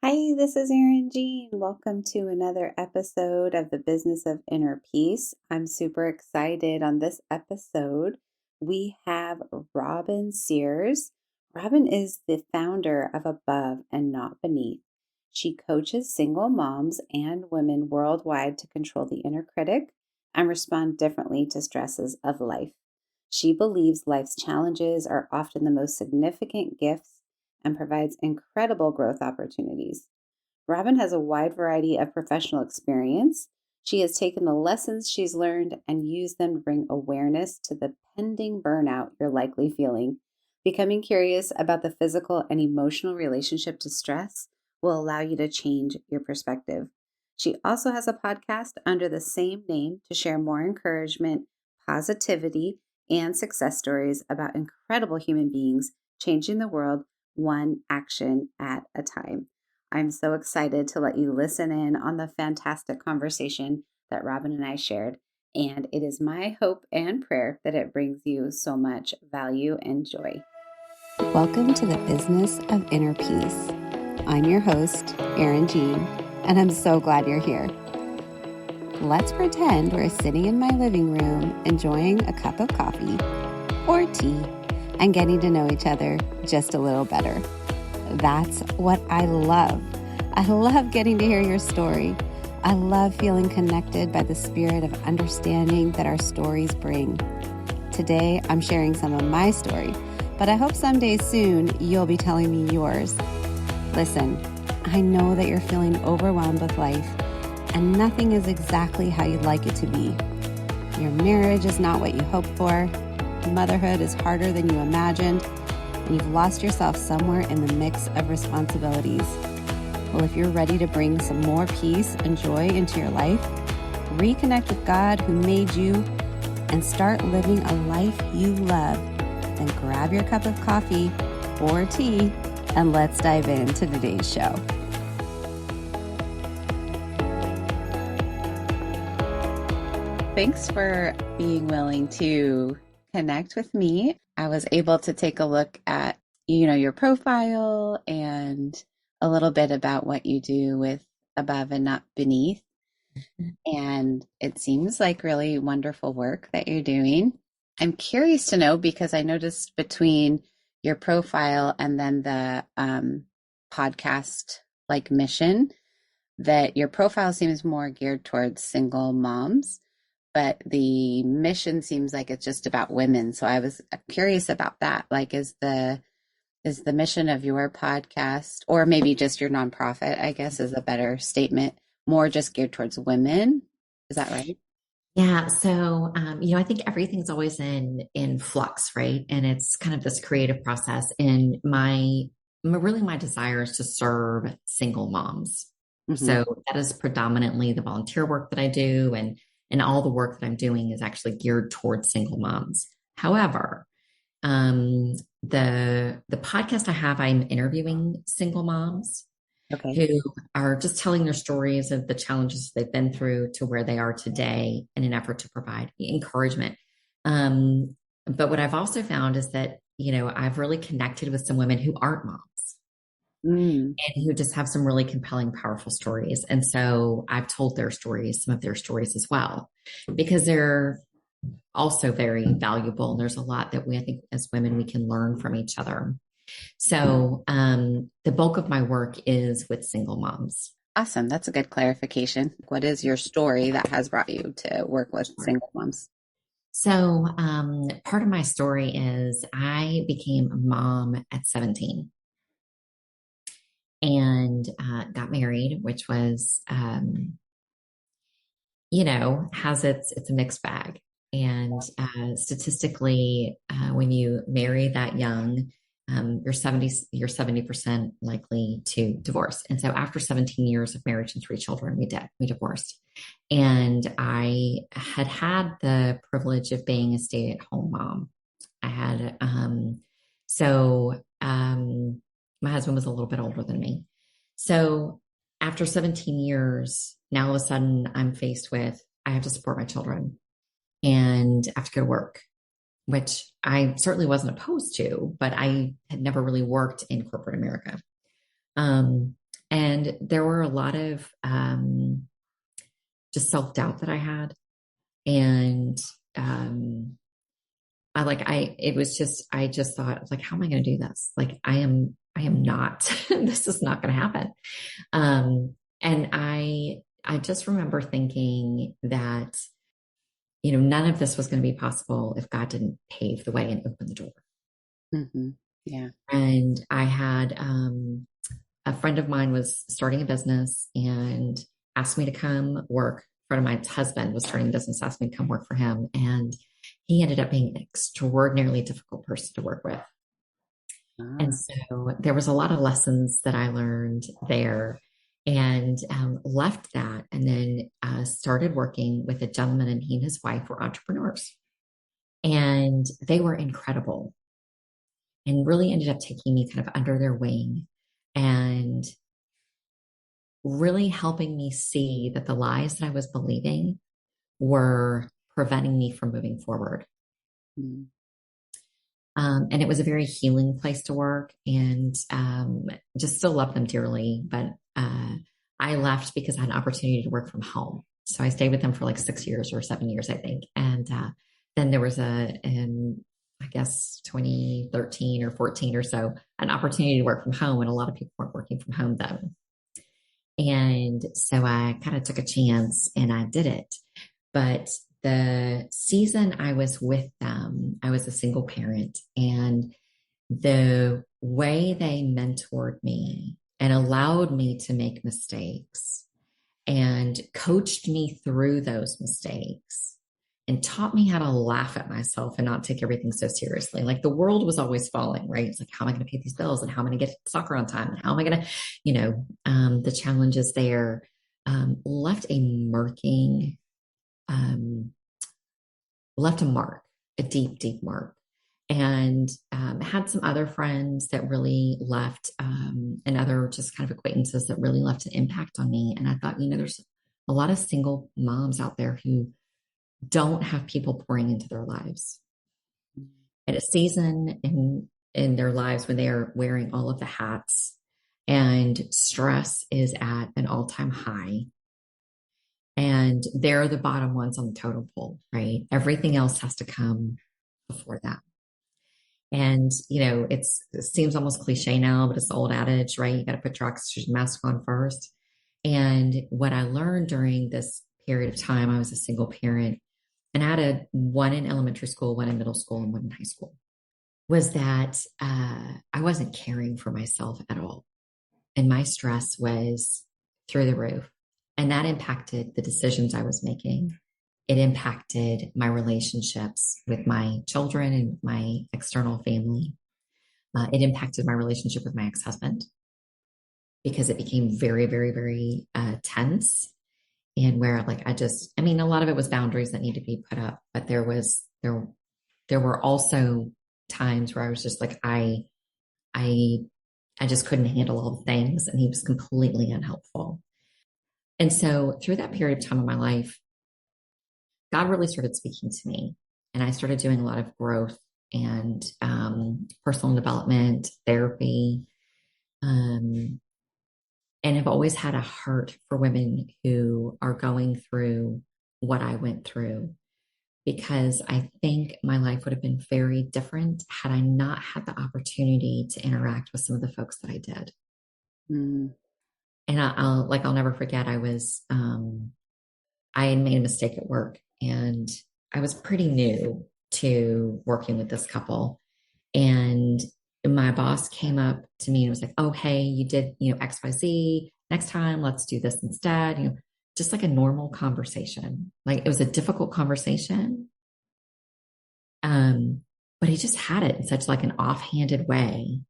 Hi, this is Erin Jean. Welcome to another episode of the Business of Inner Peace. I'm super excited. On this episode, we have Robyn Sears. Robyn is the founder of Above and Not Beneath. She coaches single moms and women worldwide to control the inner critic and respond differently to stresses of life. She believes life's challenges are often the most significant gifts and provides incredible growth opportunities. Robyn has a wide variety of professional experience. She has taken the lessons she's learned and used them to bring awareness to the pending burnout you're likely feeling. Becoming curious about the physical and emotional relationship to stress will allow you to change your perspective. She also has a podcast under the same name to share more encouragement, positivity, and success stories about incredible human beings changing the world one action at a time. I'm so excited to let you listen in on the fantastic conversation that Robyn and I shared, and it is my hope and prayer that it brings you so much value and joy. Welcome to the Business of Inner Peace. I'm your host, Erin Jean, and I'm so glad you're here. Let's pretend we're sitting in my living room enjoying a cup of coffee or tea and getting to know each other just a little better. That's what I love. I love getting to hear your story. I love feeling connected by the spirit of understanding that our stories bring. Today, I'm sharing some of my story, but I hope someday soon you'll be telling me yours. Listen, I know that you're feeling overwhelmed with life, and nothing is exactly how you'd like it to be. Your marriage is not what you hoped for. Motherhood is harder than you imagined, and you've lost yourself somewhere in the mix of responsibilities. Well, if you're ready to bring some more peace and joy into your life, reconnect with God who made you, and start living a life you love, then grab your cup of coffee or tea, and let's dive into today's show. Thanks for being willing to connect with me. I was able to take a look at, your profile and a little bit about what you do with Above and Not Beneath. And it seems like really wonderful work that you're doing. I'm curious to know, because I noticed between your profile and then the podcast mission that your profile seems more geared towards single moms, but the mission seems like it's just about women. So I was curious about that. Is the mission of your podcast, or maybe just your nonprofit, I guess is a better statement, more just geared towards women? Is that right? Yeah. So, I think everything's always in flux, right? And it's kind of this creative process. And my desire is to serve single moms. Mm-hmm. So that is predominantly the volunteer work that I do, and all the work that I'm doing is actually geared towards single moms. However, the podcast I have, I'm interviewing single moms Okay. who are just telling their stories of the challenges they've been through to where they are today in an effort to provide encouragement. But what I've also found is that, I've really connected with some women who aren't moms Mm. and who just have some really compelling, powerful stories. And so I've told some of their stories as well, because they're also very valuable. And there's a lot that I think as women, we can learn from each other. So the bulk of my work is with single moms. Awesome. That's a good clarification. What is your story that has brought you to work with single moms? So part of my story is I became a mom at 17 and got married, which was, it's a mixed bag. And statistically, when you marry that young, you're 70% likely to divorce. And so after 17 years of marriage and 3 children, we divorced. And I had the privilege of being a stay-at-home mom. I had, my husband was a little bit older than me. So after 17 years, now all of a sudden I'm faced with, I have to support my children and I have to go to work, which I certainly wasn't opposed to, but I had never really worked in corporate America. And And there were a lot of just self-doubt that I had. And it was just, I just thought, like, how am I going to do this? Like, I am not, this is not going to happen. And I just remember thinking that, none of this was going to be possible if God didn't pave the way and open the door. Mm-hmm. Yeah. And I had, a friend of mine was starting a business and asked me to come work. A friend of mine's husband was starting a business, asked me to come work for him. And he ended up being an extraordinarily difficult person to work with. And Ah. so there was a lot of lessons that I learned there, and left that, and then started working with a gentleman, and he and his wife were entrepreneurs, and they were incredible and really ended up taking me kind of under their wing and really helping me see that the lies that I was believing were preventing me from moving forward. Mm. And it was a very healing place to work, and just still love them dearly. But I left because I had an opportunity to work from home. So I stayed with them for like 6 years or 7 years, I think. And then there was in, I guess, 2013 or 14 or so, an opportunity to work from home. And a lot of people weren't working from home then. And so I kind of took a chance and I did it. But the season I was with them, I was a single parent, and the way they mentored me and allowed me to make mistakes and coached me through those mistakes and taught me how to laugh at myself and not take everything so seriously. Like the world was always falling, right? It's like, how am I going to pay these bills, and how am I going to get soccer on time? And how am I going to, the challenges there left a marking, left a mark, a deep, deep mark. And had some other friends that really left, and other just kind of acquaintances that really left an impact on me. And I thought, there's a lot of single moms out there who don't have people pouring into their lives at a season in their lives when they are wearing all of the hats and stress is at an all-time high. And they're the bottom ones on the totem pole, right? Everything else has to come before that. And, it seems almost cliche now, but it's the old adage, right? You got to put your oxygen mask on first. And what I learned during this period of time, I was a single parent, and I had one in elementary school, one in middle school, and one in high school, was that I wasn't caring for myself at all. And my stress was through the roof. And that impacted the decisions I was making. It impacted my relationships with my children and my external family. It impacted my relationship with my ex-husband because it became very, very, very tense. And where like, a lot of it was boundaries that need to be put up, but there were also times where I was just like, I just couldn't handle all the things, and he was completely unhelpful. And so through that period of time in my life, God really started speaking to me, and I started doing a lot of growth and personal development, therapy, and have always had a heart for women who are going through what I went through, because I think my life would have been very different had I not had the opportunity to interact with some of the folks that I did. Mm. And I'll never forget, I had made a mistake at work, and I was pretty new to working with this couple. And my boss came up to me and was like, oh, hey, you did, XYZ. Next time, let's do this instead. Just like a normal conversation. Like it was a difficult conversation. But he just had it in such like an offhanded way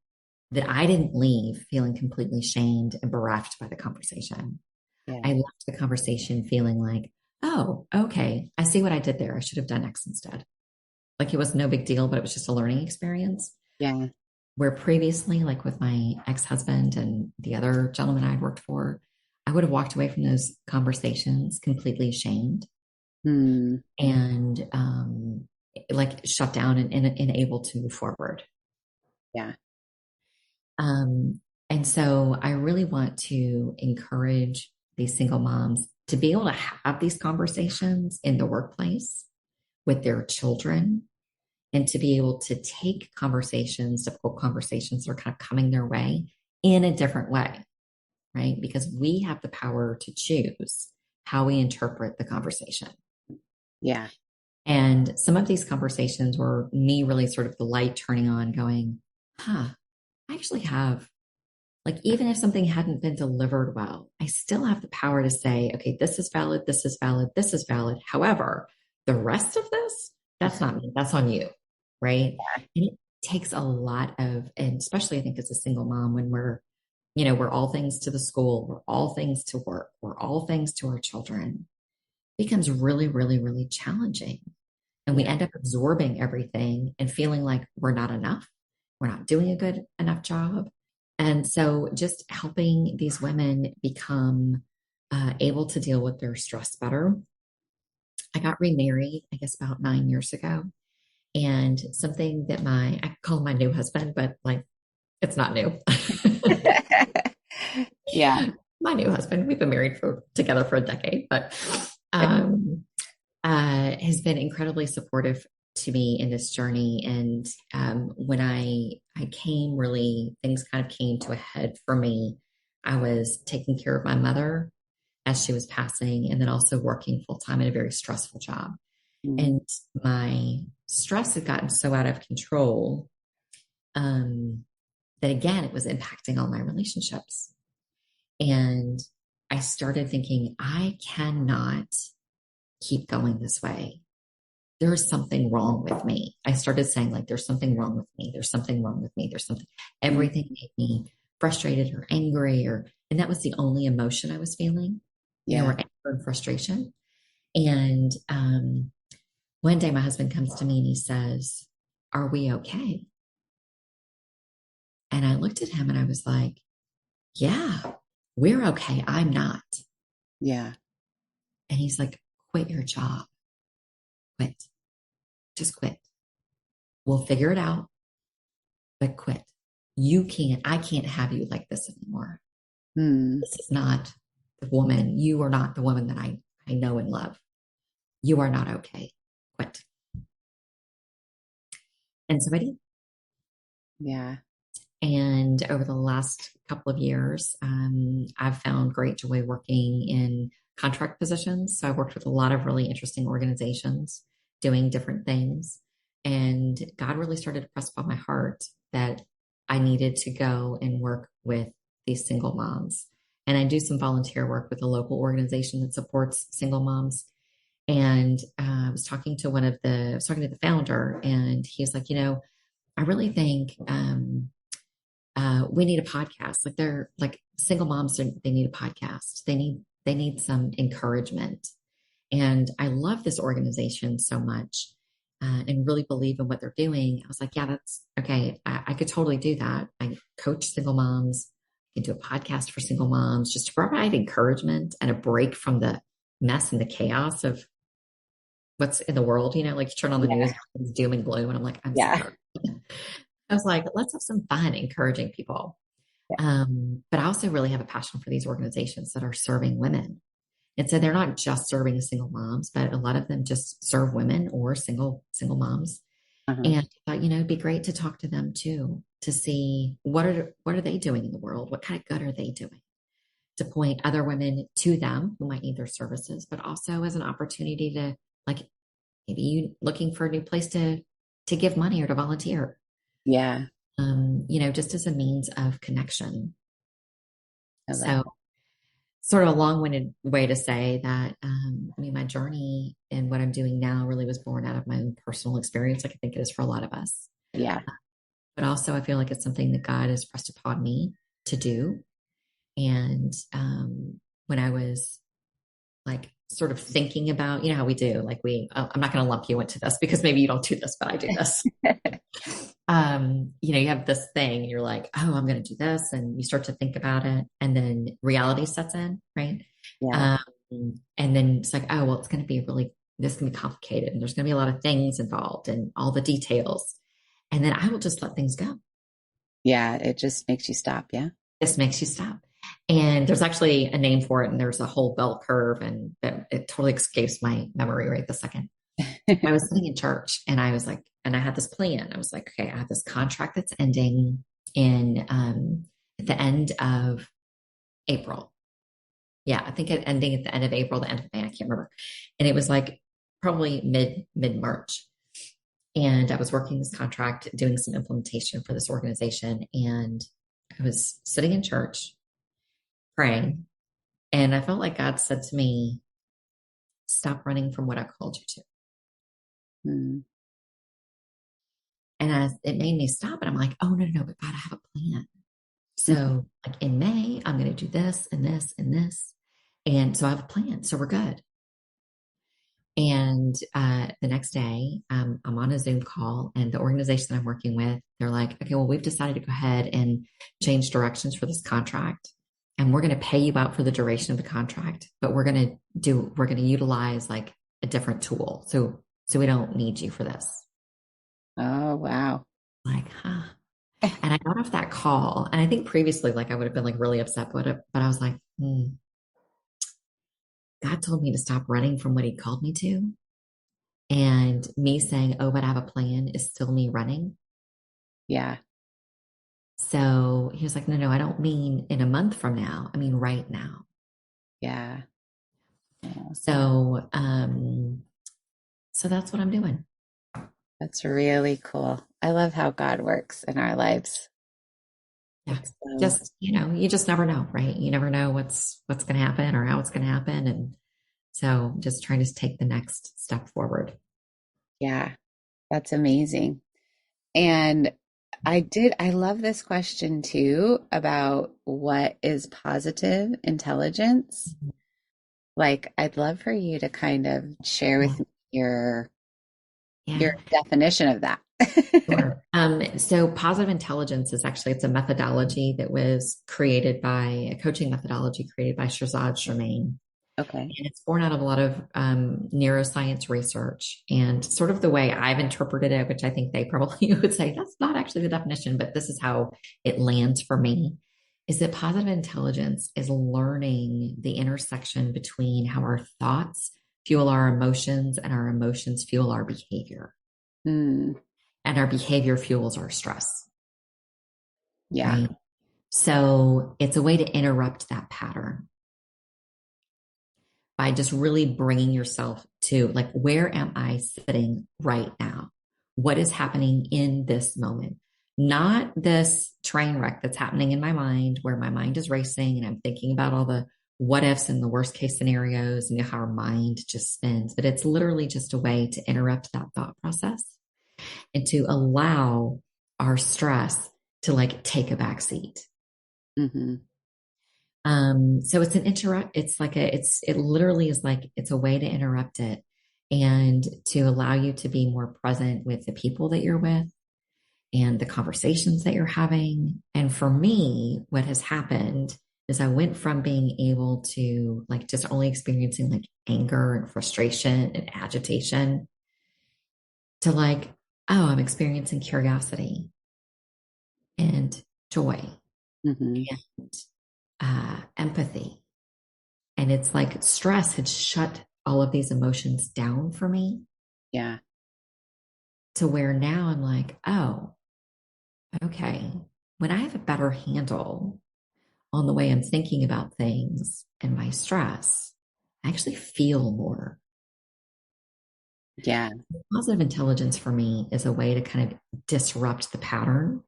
that I didn't leave feeling completely shamed and bereft by the conversation. Yeah. I left the conversation feeling like, oh, okay, I see what I did there. I should have done X instead. Like it was no big deal, but it was just a learning experience. Yeah. Where previously, like with my ex-husband and the other gentleman I'd worked for, I would have walked away from those conversations completely ashamed and like shut down and able to move forward. Yeah. And so I really want to encourage these single moms to be able to have these conversations in the workplace with their children and to be able to take conversations, difficult conversations that are kind of coming their way in a different way, right? Because we have the power to choose how we interpret the conversation. Yeah. And some of these conversations were me really sort of the light turning on, going, I actually have, like, even if something hadn't been delivered well, I still have the power to say, okay, this is valid, this is valid, this is valid. However, the rest of this, that's not me, that's on you, right? And it takes a lot of, and especially I think as a single mom, when we're all things to the school, we're all things to work, we're all things to our children, it becomes really, really, really challenging. And we Yeah. end up absorbing everything and feeling like we're not enough. We're not doing a good enough job. And so just helping these women become able to deal with their stress better. I got remarried, I guess, about 9 years ago. And something that I call my new husband, but like it's not new. Yeah. My new husband, we've been married together for a decade, but um, has been incredibly supportive to me in this journey. And when I came, really, things kind of came to a head for me. I was taking care of my mother as she was passing, and then also working full time in a very stressful job. Mm. And my stress had gotten so out of control that, again, it was impacting all my relationships. And I started thinking, I cannot keep going this way. There's something wrong with me. I started saying, like, there's something wrong with me. There's something wrong with me. There's something, everything made me frustrated or angry, and that was the only emotion I was feeling, Yeah. or anger and frustration. And one day my husband comes to me and he says, "Are we okay?" And I looked at him and I was like, "Yeah, we're okay. I'm not." Yeah. And he's like, "Quit your job. Quit. Just quit. We'll figure it out, but quit. I can't have you like this anymore. Hmm. This is not the woman. You are not the woman that I know and love. You are not okay. Quit." And so I did. Yeah. And over the last couple of years, I've found great joy working in contract positions. So I worked with a lot of really interesting organizations doing different things. And God really started to press upon my heart that I needed to go and work with these single moms. And I do some volunteer work with a local organization that supports single moms. And I was talking to the founder, and he's like, I really think we need a podcast. Like, they're like single moms, they need a podcast. They need some encouragement. And I love this organization so much, and really believe in what they're doing. I was like, yeah, that's okay. I could totally do that. I coach single moms. I can do a podcast for single moms, just to provide encouragement and a break from the mess and the chaos of what's in the world. Like, you turn on the Yeah. news, it's doom and gloom. And I'm like, I'm Yeah. sorry. I was like, let's have some fun encouraging people. But I also really have a passion for these organizations that are serving women. And so they're not just serving single moms, but a lot of them just serve women or single moms. Uh-huh. And I thought, it'd be great to talk to them too, to see what are they doing in the world? What kind of good are they doing? To point other women to them who might need their services, but also as an opportunity to, like, maybe you looking for a new place to give money or to volunteer. Yeah. Just as a means of connection. I like So, sort of a long-winded way to say that, my journey and what I'm doing now really was born out of my own personal experience, like I think it is for a lot of us. that. Yeah. But also, I feel like it's something that God has pressed upon me to do. And when I was, like, sort of thinking about, how we do, like, I'm not going to lump you into this because maybe you don't do this, but I do this. You have this thing and you're like, oh, I'm going to do this. And you start to think about it, and then reality sets in, right? Yeah. And then it's like, oh, well, this can be complicated, and there's going to be a lot of things involved and all the details. And then I will just let things go. Yeah. It just makes you stop. Yeah. this makes you stop. And there's actually a name for it, and there's a whole bell curve, and it totally escapes my memory right this second. I was sitting in church, and I was like, and I had this plan. I was like, okay, I have this contract that's ending in at the end of April. Yeah, I think it ending at the end of April, the end of May, I can't remember. And it was like probably mid March. And I was working this contract, doing some implementation for this organization. And I was sitting in church praying. And I felt like God said to me, stop running from what I called you to. Mm. And it made me stop. And I'm like, oh, no, but God, I have a plan. So like in May, I'm going to do this and this and this. And so I have a plan. So we're good. And the next day, I'm on a Zoom call, and the organization that I'm working with, they're like, okay, well, we've decided to go ahead and change directions for this contract. And we're going to pay you out for the duration of the contract, but we're going to utilize like a different tool. So we don't need you for this. Oh, wow. Like, huh. And I got off that call. And I think previously, like I would have been like really upset with it, but I was like, God told me to stop running from what he called me to. And me saying, oh, but I have a plan is still me running. Yeah. So he was like, no, I don't mean in a month from now. I mean, right now. Yeah. So, so that's what I'm doing. That's really cool. I love how God works in our lives. Yeah. So, Just, you just never know, right? You never know what's going to happen or how it's going to happen. And so just trying to take the next step forward. yeah, that's amazing. And I love this question too about what is positive intelligence. Like, I'd love for you to kind of share Yeah. with me your Yeah. definition of that. Sure. So positive intelligence is actually, it's a methodology that was created by a coaching methodology created by Shirzad Shermaine. Okay. And it's born out of a lot of neuroscience research, and sort of the way I've interpreted it, which I think they probably would say that's not actually the definition, but this is how it lands for me, is that positive intelligence is learning the intersection between how our thoughts fuel our emotions and our emotions fuel our behavior. Hmm. And our behavior fuels our stress, Yeah. right? So it's a way to interrupt that pattern by just really bringing yourself to like, where am I sitting right now? What is happening in this moment? Not this train wreck that's happening in my mind where my mind is racing and I'm thinking about all the what ifs and the worst case scenarios and how our mind just spins. But it's literally just a way to interrupt that thought process and to allow our stress to like take a back seat. Hmm. So it's an interrupt. It literally is like, it's a way to interrupt it and to allow you to be more present with the people that you're with and the conversations that you're having. And for me, what has happened is I went from being able to like just only experiencing like anger and frustration and agitation to like, oh, I'm experiencing curiosity and joy Hmm. and empathy. And it's like stress had shut all of these emotions down for me Yeah. to where now I'm like, oh, okay. When I have a better handle on the way I'm thinking about things and my stress, I actually feel more. Yeah. Positive intelligence for me is a way to kind of disrupt the pattern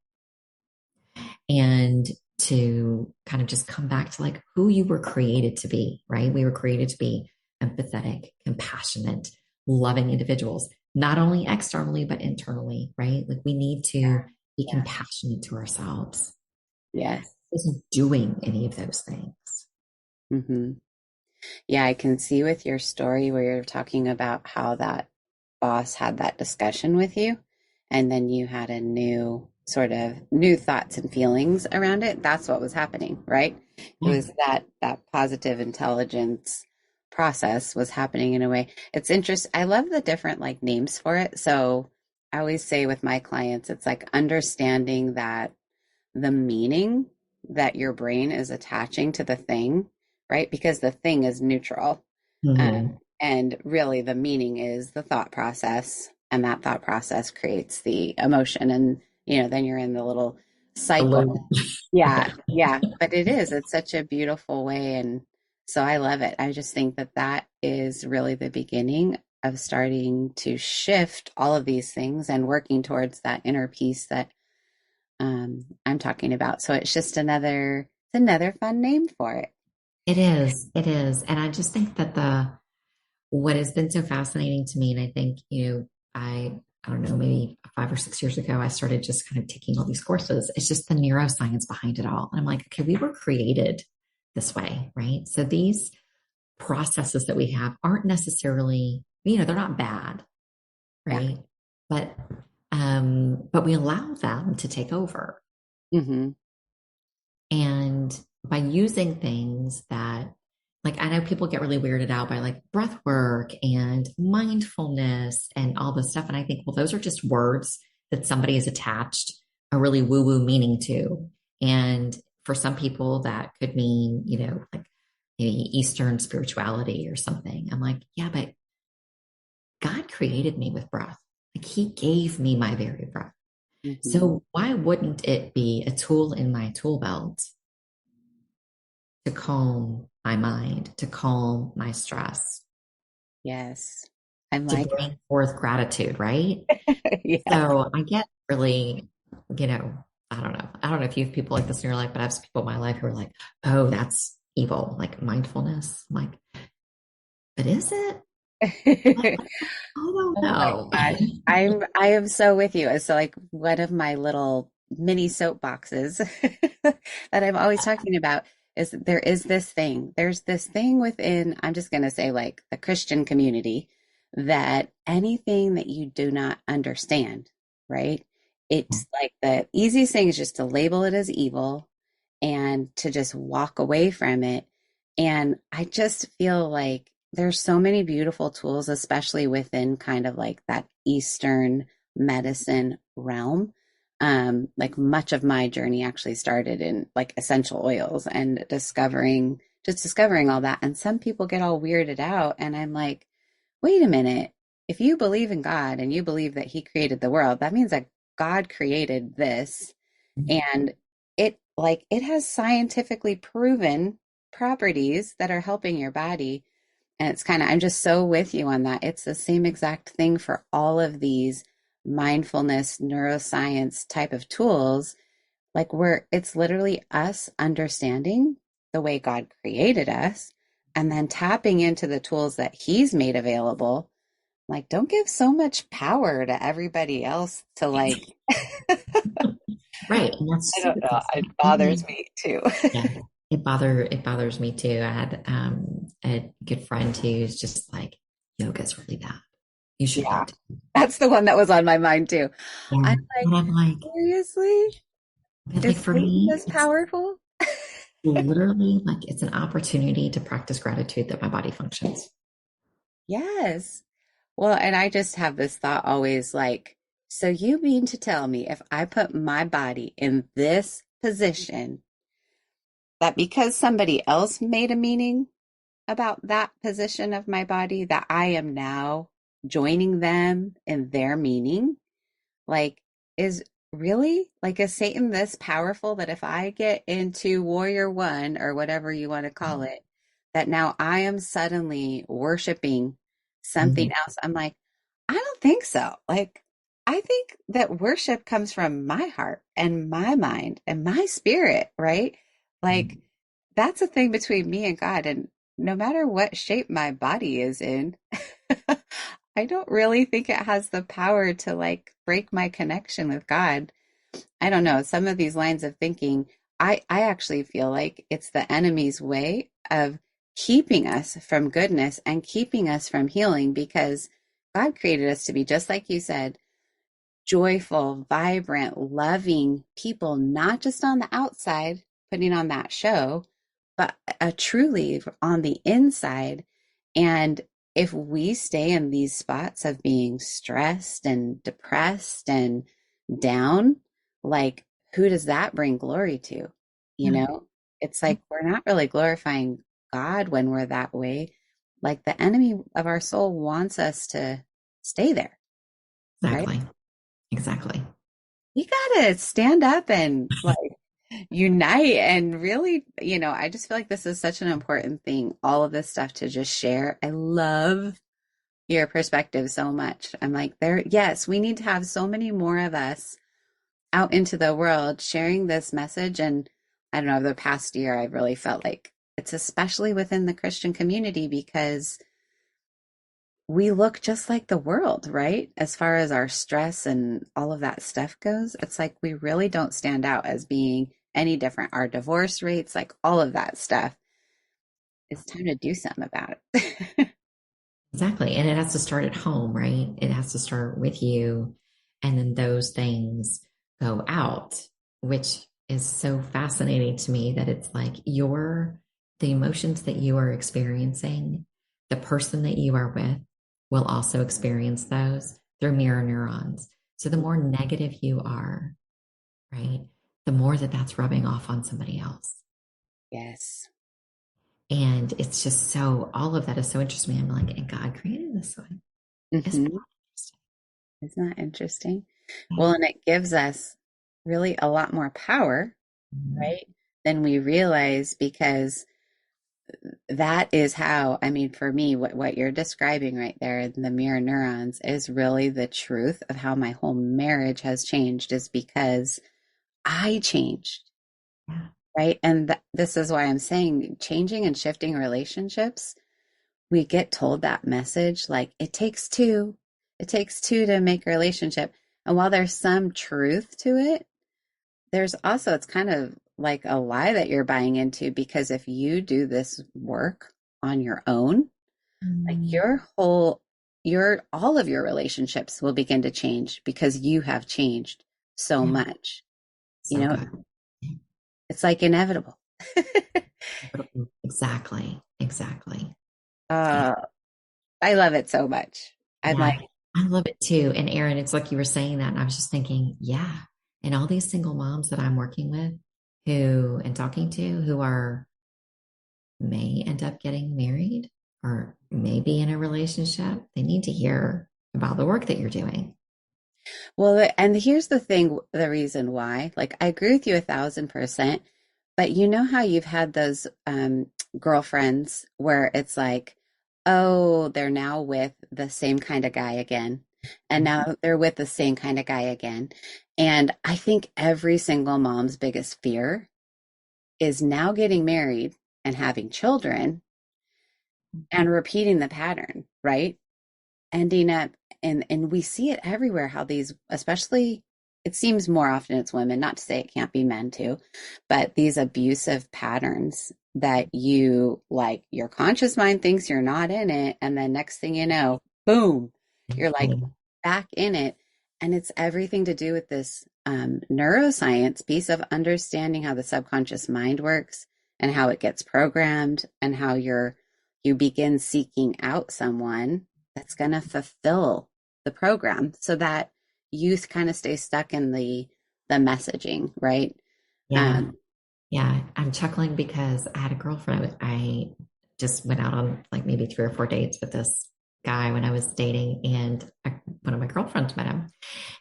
and to kind of just come back to like who you were created to be, right? We were created to be empathetic, compassionate, loving individuals, not only externally, but internally, right? Like we need to be Yeah. compassionate to ourselves. Yes. Isn't doing any of those things. Hmm. Yeah, I can see with your story where you're talking about how that boss had that discussion with you, and then you had a new sort of new thoughts and feelings around it. That's what was happening, right? It Yeah. was that positive intelligence process was happening in a way. It's interesting. I love the different like names for it. So I always say with my clients, it's like understanding that the meaning that your brain is attaching to the thing, right? Because the thing is neutral. Uh, Hmm. and really, the meaning is the thought process, and that thought process creates the emotion. And, then you're in the little The cycle. loop. Yeah, yeah. But it's such a beautiful way. And so I love it. I just think that that is really the beginning of starting to shift all of these things and working towards that inner peace that I'm talking about. So it's another fun name for it. It is. It is. And I just think that what has been so fascinating to me, and I think, I don't know, maybe 5 or 6 years ago, I started just kind of taking all these courses. It's just the neuroscience behind it all. And I'm like, okay, we were created this way, right? So these processes that we have aren't necessarily, they're not bad, Yeah. right? But but we allow them to take over. Hmm. And by using things that, like, I know people get really weirded out by like breath work and mindfulness and all this stuff. And I think, well, those are just words that somebody has attached a really woo woo meaning to. And for some people, that could mean, like maybe Eastern spirituality or something. I'm like, yeah, but God created me with breath. Like, He gave me my very breath. Hmm. So why wouldn't it be a tool in my tool belt to calm my mind, to calm my stress, Yes. I'm to like, bring forth gratitude, right? yeah. So I get really, you know, I don't know. I don't know if you have people like this in your life, but I have some people in my life who are like, oh, that's evil, like mindfulness. I'm like, but is it? I don't Oh my know. gosh. I am so with you. It's like one of my little mini soapboxes that I'm always talking about is that there is this thing. There's this thing within, I'm just going to say like the Christian community, that anything that you do not understand, right? It's like the easiest thing is just to label it as evil and to just walk away from it. And I just feel like there's so many beautiful tools, especially within kind of like that Eastern medicine realm. Like much of my journey actually started in like essential oils and discovering all that. And some people get all weirded out. And I'm like, wait a minute. If you believe in God and you believe that He created the world, that means that God created this, and it has scientifically proven properties that are helping your body. And it's kind of, I'm just so with you on that. It's the same exact thing for all of these mindfulness neuroscience type of tools. Like it's literally us understanding the way God created us and then tapping into the tools that He's made available. Like, don't give so much power to everybody else to like, Right. And I that's true. don't know. Because It bothers me too. yeah, it bothers me too. I had a good friend who's just like, yoga's really bad. You should Yeah. not. That's the one that was on my mind too. Yeah. I'm like, And I'm like, seriously? but like Is for Satan me, this it's powerful? literally like it's an opportunity to practice gratitude that my body functions. Yes. Well, and I just have this thought always like, so you mean to tell me if I put my body in this position, that because somebody else made a meaning about that position of my body, that I am now joining them in their meaning? Like, is really like, is Satan this powerful that if I get into warrior one or whatever you want to call it, that now I am suddenly worshiping something Mhm. else? I'm like, I don't think so. Like, I think that worship comes from my heart and my mind and my spirit, right? Like, that's a thing between me and God. And no matter what shape my body is in, I don't really think it has the power to like break my connection with God. I don't know. Some of these lines of thinking, I actually feel like it's the enemy's way of keeping us from goodness and keeping us from healing, because God created us to be, just like you said, joyful, vibrant, loving people, not just on the outside, putting on that show, but truly on the inside. And if we stay in these spots of being stressed and depressed and down, like, who does that bring glory to? you Yeah. know? It's like we're not really glorifying God when we're that way. Like the enemy of our soul wants us to stay there, right? Exactly. Exactly. You gotta stand up and like unite and really, I just feel like this is such an important thing, all of this stuff to just share. I love your perspective so much. I'm like, yes, we need to have so many more of us out into the world sharing this message. And I don't know, over the past year, I've really felt like it's especially within the Christian community because we look just like the world, right? As far as our stress and all of that stuff goes, it's like we really don't stand out as being any different. Our divorce rates, like all of that stuff, it's time to do something about it. Exactly. And it has to start at home, right? It has to start with you. And then those things go out, which is so fascinating to me that it's like the emotions that you are experiencing, the person that you are with will also experience those through mirror neurons. So the more negative you are, right, the more that that's rubbing off on somebody else. Yes. And it's just so, all of that is so interesting. I'm like, and God created this way. Isn't Hmm. that Isn't that interesting? Well, interesting? and it gives us really a lot more power, Mhm. right? Than we realize because that is how, I mean, for me, what you're describing right there in the mirror neurons is really the truth of how my whole marriage has changed is because I changed, Yeah. right? And this is why I'm saying changing and shifting relationships, we get told that message like it takes two to make a relationship. And while there's some truth to it, there's also, it's kind of like a lie that you're buying into because if you do this work on your own, like Mm, all of your relationships will begin to change because you have changed so yeah. much. You So know, good. Yeah. it's like inevitable. Exactly. Exactly. Yeah. uh, I love it so much. I'm like, Yeah. I love it too. And Erin, it's like you were saying that. And I was just thinking, yeah. And all these single moms that I'm working with and talking to who may end up getting married or maybe in a relationship, they need to hear about the work that you're doing. well, and here's the thing, the reason why, like, I agree with you 1,000%, but you know how you've had those girlfriends where it's like, oh, they're now with the same kind of guy again, and now they're with the same kind of guy again. And I think every single mom's biggest fear is now getting married and having children and repeating the pattern, right? Ending up and we see it everywhere how these, especially, it seems more often it's women, not to say it can't be men too, but these abusive patterns that you like your conscious mind thinks you're not in it and then next thing you know, boom, you're like back in it. And it's everything to do with this neuroscience piece of understanding how the subconscious mind works and how it gets programmed and how you begin seeking out someone that's going to fulfill the program so that youth kind of stay stuck in the messaging, right? Yeah. um Yeah. I'm chuckling because I had a girlfriend. I just went out on like maybe 3 or 4 dates with this guy when I was dating, and one of my girlfriends met him.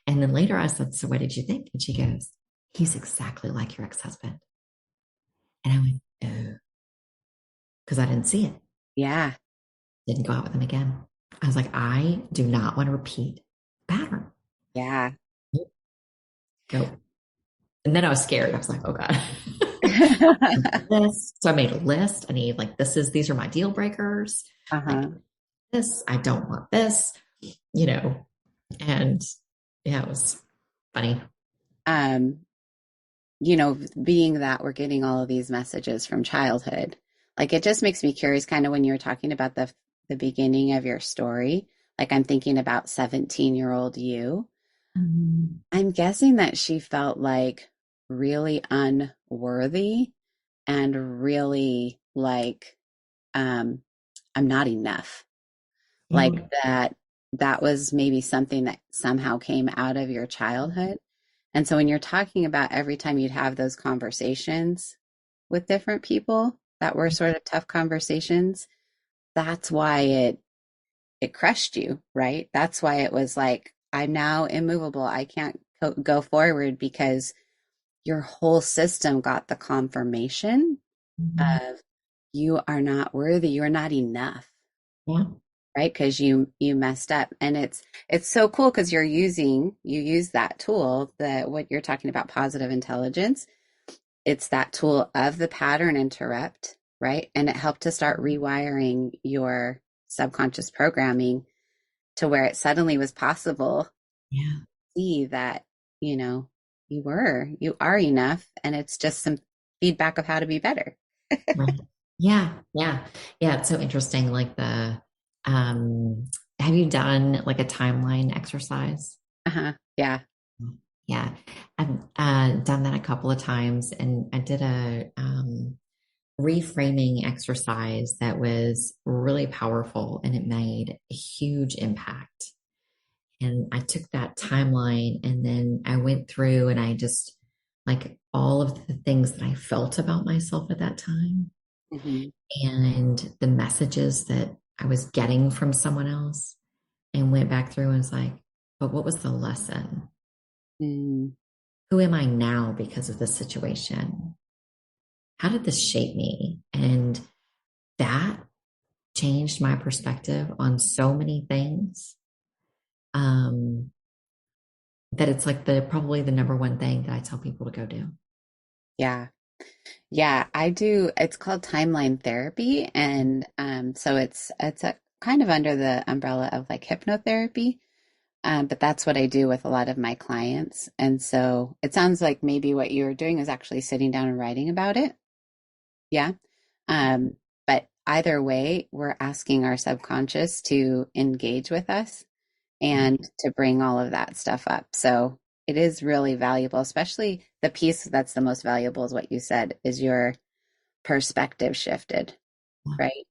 And then later I said, "So what did you think?" And she goes, "He's exactly like your ex-husband." And I went, "Oh," because I didn't see it. yeah, Didn't go out with him again. I was like, I do not want to repeat the pattern. yeah. Nope. And then I was scared. I was like, oh God. This. So I made a list. I need like these are my deal breakers. Like Uh-huh. this, I don't want this, you know. And yeah, it was funny. um being that we're getting all of these messages from childhood, like it just makes me curious kind of when you were talking about the beginning of your story, like I'm thinking about 17-year-old you. Mhm. I'm guessing that she felt like really unworthy and really like um I'm not enough. Like Yeah. that was maybe something that somehow came out of your childhood. And so when you're talking about every time you'd have those conversations with different people that were sort of tough conversations, that's why it crushed you, right? That's why it was like, I'm now immovable. I can't go forward because your whole system got the confirmation Mhm. of you are not worthy, you're not enough, Yeah. right? Because you messed up. And it's so cool because you use that tool, the what you're talking about, positive intelligence. It's that tool of the pattern interrupt, right? And it helped to start rewiring your subconscious programming to where it suddenly was possible to Yeah. see that, you know, you are enough. And it's just some feedback of how to be better. Right. Yeah. Yeah. Yeah. It's so interesting. Have you done like a timeline exercise? Uh-huh. Yeah. Yeah. I've done that a couple of times and I did a reframing exercise that was really powerful and it made a huge impact. And I took that timeline and then I went through and I just like all of the things that I felt about myself at that time Hmm. and the messages that I was getting from someone else and went back through and was like, but what was the lesson? Mm, Who am I now because of this situation? How did this shape me? And that changed my perspective on so many things. Um, that it's like the probably the number one thing that I tell people to go do. yeah. Yeah, I do. It's called timeline therapy. And so it's a kind of under the umbrella of like hypnotherapy. But that's what I do with a lot of my clients. And so it sounds like maybe what you were doing is actually sitting down and writing about it. Yeah. Um, but either way, we're asking our subconscious to engage with us Yeah. and to bring all of that stuff up. So it is really valuable, especially the piece that's the most valuable is what you said, is your perspective shifted, Yeah. right?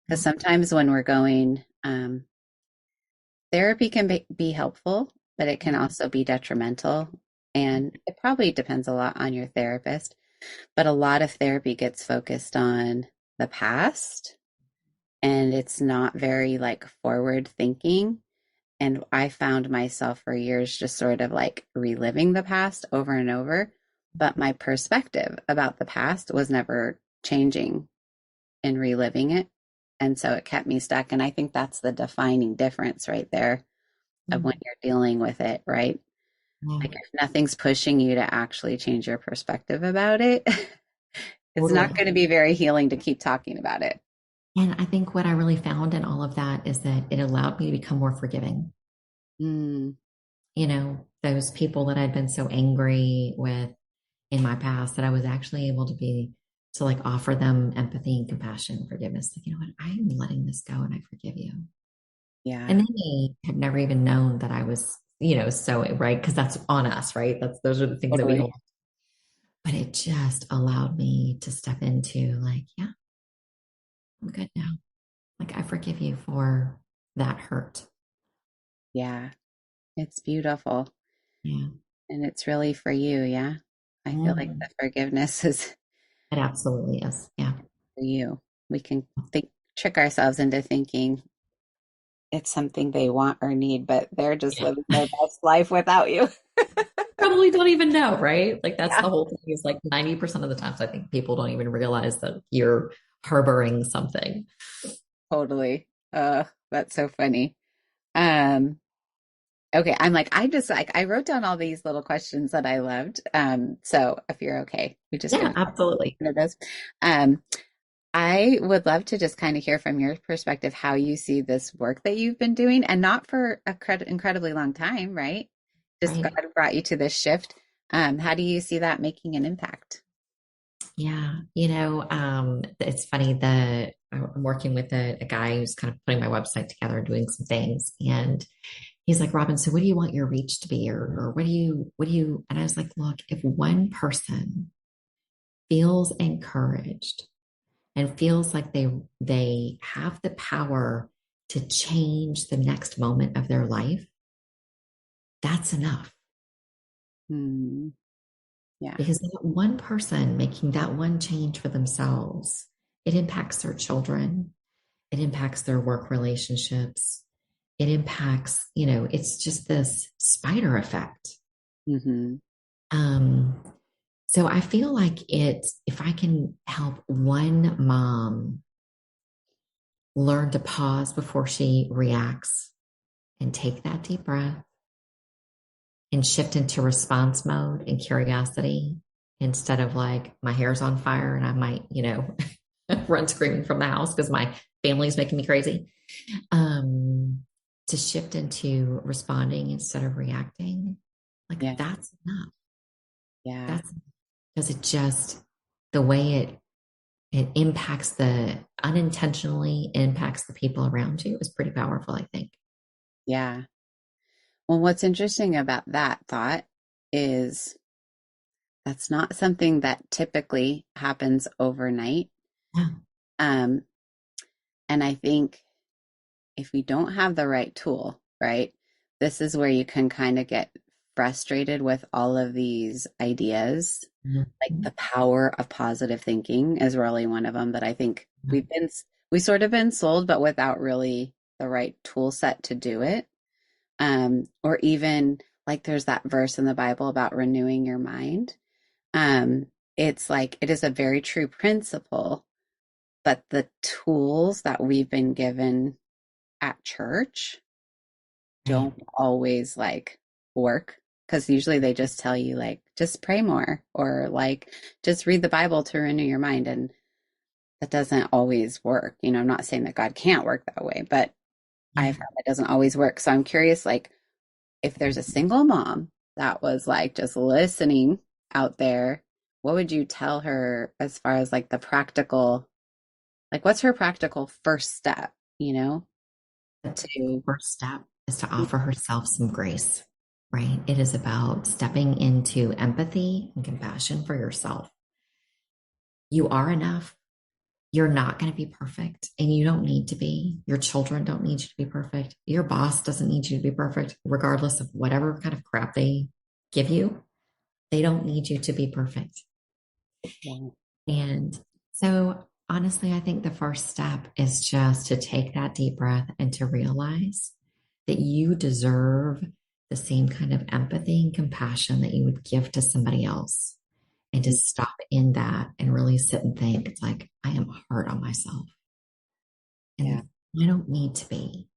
Because Yeah. sometimes when we're going, therapy can be helpful, but it can also be detrimental. And it probably depends a lot on your therapist, but a lot of therapy gets focused on the past and it's not very like forward thinking. And I found myself for years just sort of like reliving the past over and over. But my perspective about the past was never changing in reliving it. And so it kept me stuck. And I think that's the defining difference right there of when Mm. you're dealing with it, right? Yeah. Like if nothing's pushing you to actually change your perspective about it, it's not Totally. going to be very healing to keep talking about it. And I think what I really found in all of that is that it allowed me to become more forgiving. Mm, You know, those people that I'd been so angry with in my past that I was actually able to be to like offer them empathy and compassion and forgiveness. Like, you know what, I'm letting this go and I forgive you. yeah, And they may have never even known that I was, you know, so right, because that's on us, right? That's those are the things that we totally. hold. But it just allowed me to step into like, yeah, I'm good now. Like I forgive you for that hurt. Yeah, it's beautiful. Yeah. And it's really for you. Yeah. I feel like Mhm. the forgiveness is It absolutely is. Yeah. for you. We can trick ourselves into thinking it's something they want or need, but they're just living Yeah. their best life without you. Probably don't even know, right? Like that's Yeah, the whole thing is like 90% of the times I think people don't even realize that you're harboring something. totally. That's so funny. Um, okay, I'm like, I just like I wrote down all these little questions that I loved. So if you're okay, we're just Yeah, gonna absolutely. into those. Um, I would love to just kind of hear from your perspective how you see this work that you've been doing, and not for a incredibly long time, right? Just God Right. brought you to this shift. How do you see that making an impact? Yeah. You know, it's funny that I'm working with a guy who's kind of putting my website together and doing some things. And he's like, Robyn, so what do you want your reach to be? Or what do you, and I was like, look, if one person feels encouraged and feels like they have the power to change the next moment of their life, that's enough. Hmm. Yeah. because that one person making that one change for themselves, it impacts their children, it impacts their work relationships, it impacts, it's just this spider effect. Mm-hmm. Um, so I feel like if I can help one mom learn to pause before she reacts and take that deep breath and shift into response mode and curiosity instead of like my hair's on fire and I might, run screaming from the house because my family's making me crazy. Um, to shift into responding instead of reacting, like Yeah. that's enough. Yeah. That's because it just the way it impacts the unintentionally impacts the people around you is pretty powerful, I think. Yeah. Well, what's interesting about that thought is that's not something that typically happens overnight. Yeah. Um, and I think if we don't have the right tool, right, this is where you can kind of get frustrated with all of these ideas. Like Mhm. the power of positive thinking is really one of them that I think we sort of been sold, but without really the right tool set to do it. Or even like there's that verse in the Bible about renewing your mind. Um, it's like it is a very true principle, but the tools that we've been given at church Right. don't always like work because usually they just tell you like just pray more or like just read the Bible to renew your mind, and that doesn't always work. I'm not saying that God can't work that way, but Yeah. I've found it doesn't always work. So I'm curious, like if there's a single mom that was like just listening out there, what would you tell her as far as like the practical, like what's her practical first step, The to first step is to offer herself some grace, right? It is about stepping into empathy and compassion for yourself. You are enough. You're not going to be perfect, and you don't need to be. Your children don't need you to be perfect. Your boss doesn't need you to be perfect, regardless of whatever kind of crap they give you. They don't need you to be perfect. Yeah. And so, honestly, I think the first step is just to take that deep breath and to realize that you deserve the same kind of empathy and compassion that you would give to somebody else. And to Mhm. stop in that and really sit and think, it's like, I am hard on myself Yeah. and I don't need to be.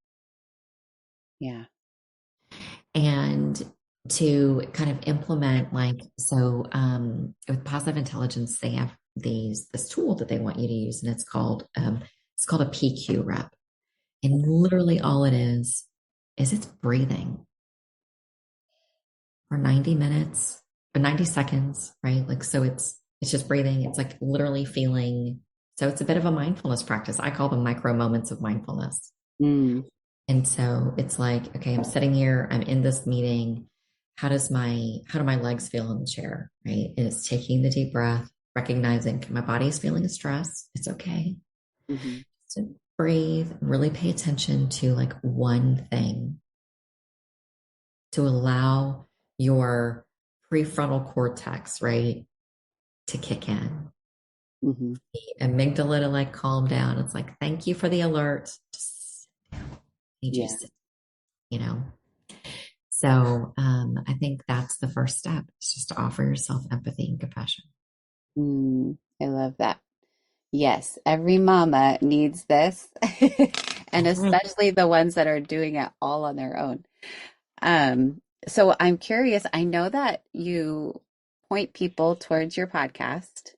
Yeah. And to kind of implement with positive intelligence, they have this tool that they want you to use, and it's called a PQ rep. And literally all it is it's breathing for 90 minutes or 90 seconds, right? Like, so it's just breathing. It's like literally feeling. So it's a bit of a mindfulness practice. I call them micro moments of mindfulness. Mm. And so it's like, okay, I'm sitting here, I'm in this meeting. How do my legs feel in the chair? Right. And it's taking the deep breath, recognizing my body is feeling a stress. It's okay. Hmm. So breathe, really pay attention to like one thing to allow your prefrontal cortex, right, to kick in. Hmm. The amygdala to like calm down. It's like, thank you for the alert. Just need you to Yeah. sit, you know. So I think that's the first step. It's just to offer yourself empathy and compassion. Mm. I love that. Yes, every mama needs this, and Mhm. especially the ones that are doing it all on their own. So I'm curious, I know that you point people towards your podcast,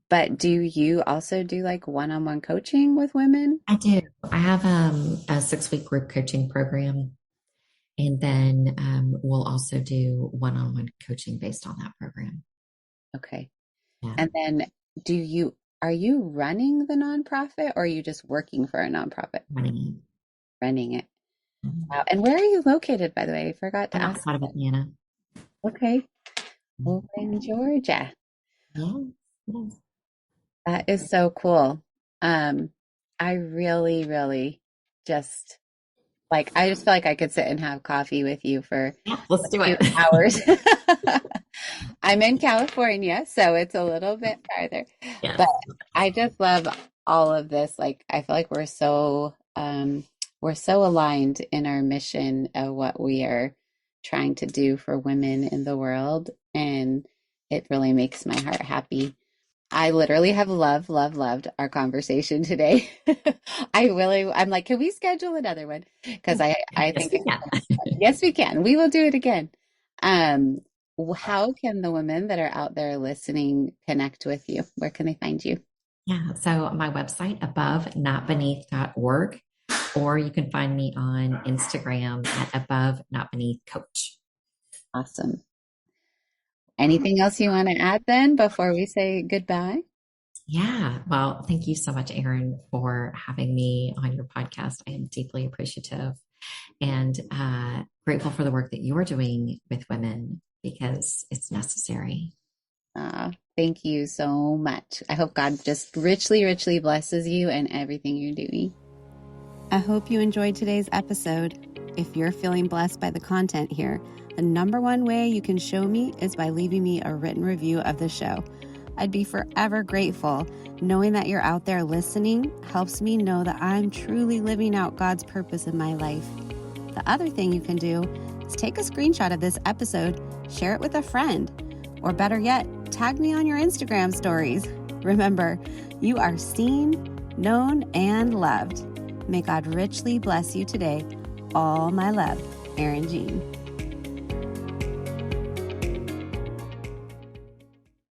but do you also do like one-on-one coaching with women? I do. I have a 6 week group coaching program, and then we'll also do one-on-one coaching based on that program. Okay. Yeah, And then are you running the nonprofit or are you just working for a nonprofit? running Running it. it. Wow. And where are you located, by the way? I forgot to I'm ask outside of that. Atlanta. Okay. Over in Georgia. Yes, yes. That is so cool. Um, I really, really just I just feel like I could sit and have coffee with you for Yeah, let's do a few it. hours. I'm in California, so it's a little bit farther. But Yes. I just love all of this. Like I feel like we're so aligned in our mission of what we are trying to do for women in the world, and it really makes my heart happy. I literally have loved our conversation today. I'm like, can we schedule another one? Because I Yes, think we can. yes, we can. We will do it again. Um, how can the women that are out there listening connect with you? Where can they find you? Yeah. So my website, above-not-beneath.org, or you can find me on Instagram at above-not-beneath-coach. Awesome. Anything else you want to add then before we say goodbye? Yeah. Well, thank you so much, Erin, for having me on your podcast. I am deeply appreciative and grateful for the work that you are doing with women because it's necessary. Thank you so much. I hope God just richly blesses you and everything you're doing. I hope you enjoyed today's episode. If you're feeling blessed by the content here, the number one way you can show me is by leaving me a written review of the show. I'd be forever grateful. Knowing that you're out there listening helps me know that I'm truly living out God's purpose in my life. The other thing you can do is take a screenshot of this episode, share it with a friend, or better yet, tag me on your Instagram stories. Remember, you are seen, known, and loved. May God richly bless you today. All my love, Erin Jean.